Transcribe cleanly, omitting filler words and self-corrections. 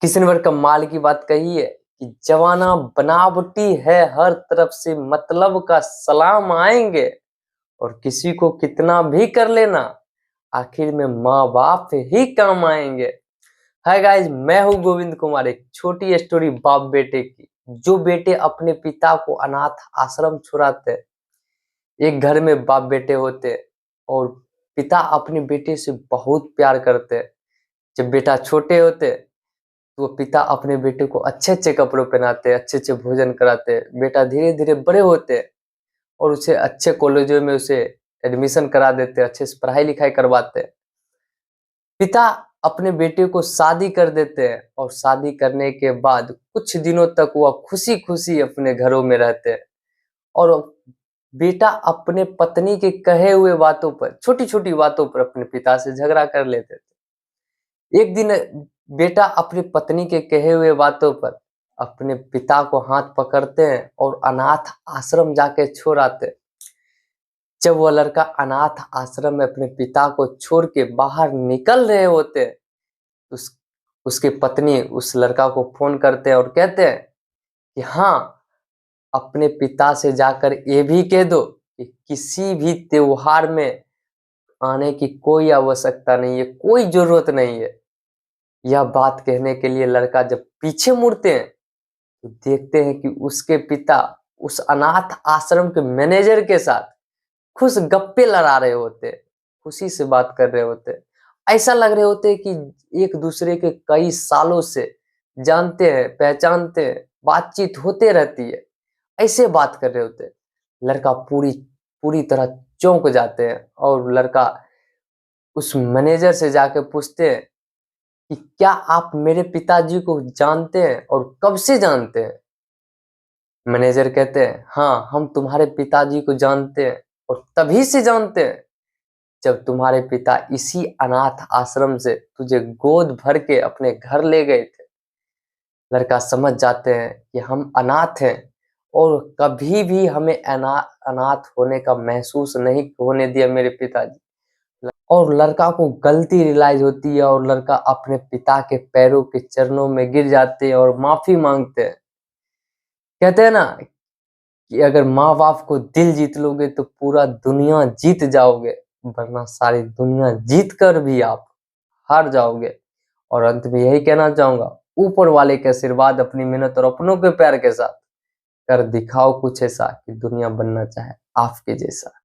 किसी ने बड़ कमाल की बात कही है कि जमाना बनावटी है, हर तरफ से मतलब का सलाम आएंगे और किसी को कितना भी कर लेना, आखिर में माँ बाप ही काम आएंगे। हाय गाइस, मैं हूँ गोविंद कुमार। एक छोटी स्टोरी बाप बेटे की। जो बेटे अपने पिता को अनाथ आश्रम छुड़ाते। एक घर में बाप बेटे होते और पिता अपने बेटे से बहुत प्यार करते। जब बेटा छोटे होते तो वो पिता अपने बेटे को अच्छे-अच्छे कपड़े पहनाते, अच्छे-अच्छे भोजन कराते। बेटा धीरे-धीरे बड़े होते और उसे अच्छे कॉलेजों में उसे एडमिशन करा देते, अच्छे से पढ़ाई-लिखाई करवाते। पिता अपने बेटे को शादी कर देते हैं और शादी करने के बाद कुछ दिनों तक वह खुशी-खुशी अपने घरों में रहते और बेटा अपने पत्नी के कहे हुए बातों पर, छोटी-छोटी बातों पर अपने पिता से झगड़ा कर लेते थे। एक दिन बेटा अपनी पत्नी के कहे हुए बातों पर अपने पिता को हाथ पकड़ते हैं और अनाथ आश्रम जाके छोड़ आते। जब वह लड़का अनाथ आश्रम में अपने पिता को छोड़ के बाहर निकल रहे होते, उस उसकी पत्नी उस लड़का को फोन करते हैं और कहते हैं कि हाँ, अपने पिता से जाकर ये भी कह दो कि किसी भी त्योहार में आने की कोई आवश्यकता नहीं है, कोई जरूरत नहीं है। यह बात कहने के लिए लड़का जब पीछे मुड़ते हैं तो देखते हैं कि उसके पिता उस अनाथ आश्रम के मैनेजर के साथ खुश गप्पे लड़ा रहे होते, खुशी से बात कर रहे होते। ऐसा लग रहे होते कि एक दूसरे के कई सालों से जानते हैं, पहचानते हैं, बातचीत होते रहती है। ऐसे बात कर रहे होते। लड़का पूरी पूरी तरह चौंक जाते हैं और लड़का उस मैनेजर से जाके पूछते हैं कि क्या आप मेरे पिताजी को जानते हैं और कब से जानते हैं? मैनेजर कहते हैं, हाँ, हम तुम्हारे पिताजी को जानते हैं और तभी से जानते हैं जब तुम्हारे पिता इसी अनाथ आश्रम से तुझे गोद भर के अपने घर ले गए थे। लड़का समझ जाते हैं कि हम अनाथ हैं और कभी भी हमें अनाथ होने का महसूस नहीं होने दिया मेरे पिताजी। और लड़का को गलती रियलाइज होती है और लड़का अपने पिता के पैरों के चरणों में गिर जाते हैं और माफी मांगते हैं। कहते हैं ना कि अगर माँ बाप को दिल जीत लोगे तो पूरा दुनिया जीत जाओगे, वरना सारी दुनिया जीत कर भी आप हार जाओगे। और अंत में यही कहना चाहूंगा, ऊपर वाले के आशीर्वाद, अपनी मेहनत और अपनों के प्यार के साथ कर दिखाओ कुछ ऐसा कि दुनिया बनना चाहे आपके जैसा।